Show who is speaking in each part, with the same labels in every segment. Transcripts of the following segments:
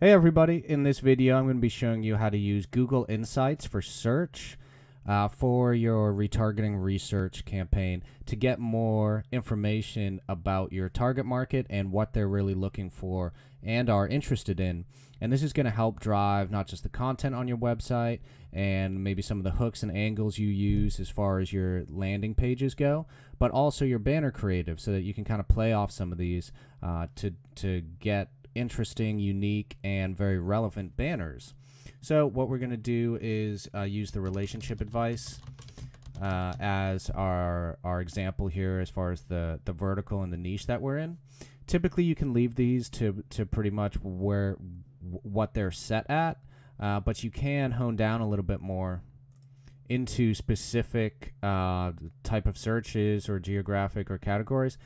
Speaker 1: Hey everybody, in this video I'm going to be showing you how to use Google Insights for search for your retargeting research campaign to get more information about your target market and what they're really looking for and are interested in. And this is going to help drive not just the content on your website and maybe some of the hooks and angles you use as far as your landing pages go, but also your banner creative so that you can kind of play off some of these to get interesting, unique, and very relevant banners. So what we're going to do is use the relationship advice as our example here as far as the vertical and the niche that we're in. Typically you can leave these to pretty much what they're set at, but you can hone down a little bit more into specific type of searches or geographic or categories.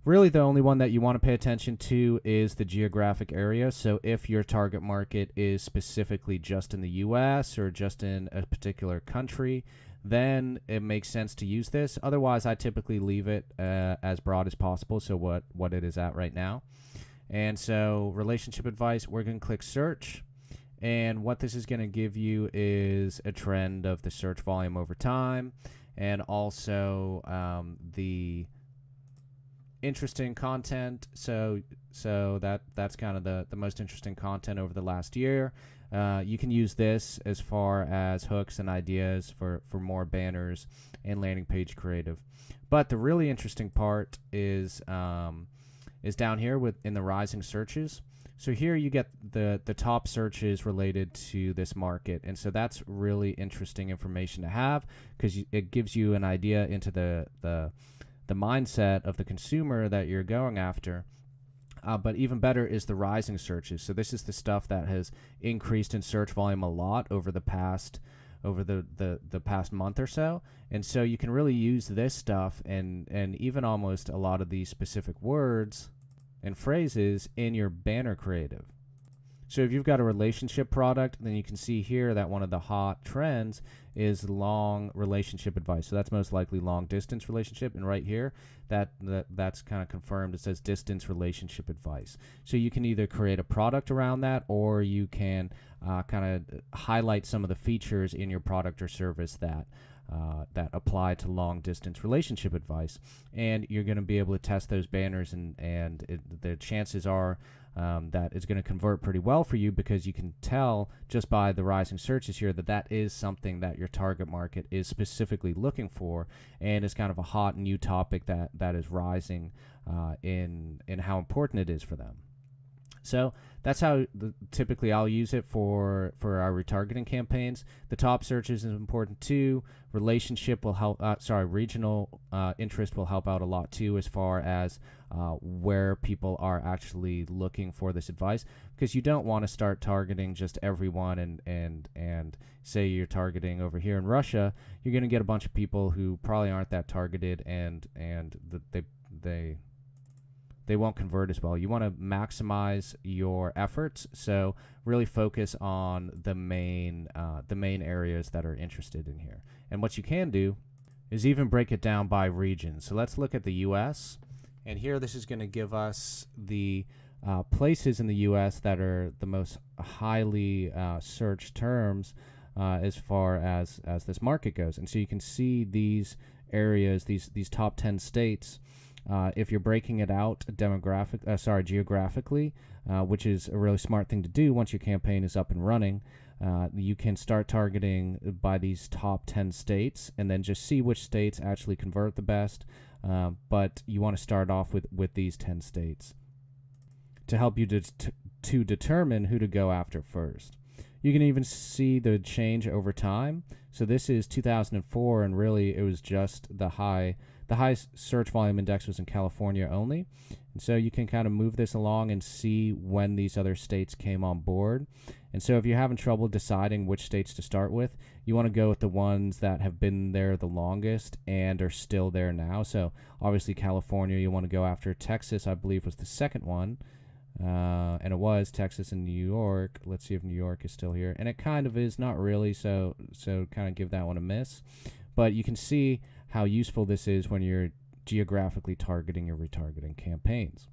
Speaker 1: Really, the only one that you want to pay attention to is the geographic area. So if your target market is specifically just in the US or just in a particular country, then it makes sense to use this. Otherwise, I typically leave it as broad as possible, so what it is at right now. And so relationship advice, we're going to click search. And what this is going to give you is a trend of the search volume over time, and also the interesting content. So that's kind of the most interesting content over the last year. You can use this as far as hooks and ideas for more banners and landing page creative. But the really interesting part is down here in the rising searches. So here you get the top searches related to this market, and so that's really interesting information to have because it gives you an idea into the mindset of the consumer that you're going after. But even better is the rising searches. So this is the stuff that has increased in search volume a lot over the past month or so. And so you can really use this stuff and even almost a lot of these specific words and phrases in your banner creative. So if you've got a relationship product, then you can see here that one of the hot trends is long relationship advice. So that's most likely long distance relationship. And right here, that's kind of confirmed. It says distance relationship advice. So you can either create a product around that, or you can kind of highlight some of the features in your product or service that apply to long distance relationship advice. And you're going to be able to test those banners, and the chances are that it's going to convert pretty well for you, because you can tell just by the rising searches here that is something that your target market is specifically looking for, and is kind of a hot new topic that is rising in how important it is for them. So that's how typically I'll use it for our retargeting campaigns. The top searches is important too. Relationship will help. Regional interest will help out a lot too, as far as where people are actually looking for this advice, because you don't want to start targeting just everyone and say you're targeting over here in Russia. You're going to get a bunch of people who probably aren't that targeted, and they won't convert as well. You want to maximize your efforts, so really focus on the main areas that are interested in here. And what you can do is even break it down by region. So let's look at the U.S. And here this is going to give us the places in the U.S. that are the most highly searched terms as far as this market goes. And so you can see these areas, these top 10 states. If you're breaking it out geographically, which is a really smart thing to do once your campaign is up and running, you can start targeting by these top 10 states and then just see which states actually convert the best. But you want to start off with these 10 states to help you to determine who to go after first. You can even see the change over time. So this is 2004, and really it was just the high search volume index was in California only. And so you can kind of move this along and see when these other states came on board. And so if you're having trouble deciding which states to start with, you want to go with the ones that have been there the longest and are still there now. So obviously California, you want to go after. Texas, I believe, was the second one. And it was Texas and New York. Let's see if New York is still here. And it kind of is, not really, so kind of give that one a miss. But you can see how useful this is when you're geographically targeting your retargeting campaigns.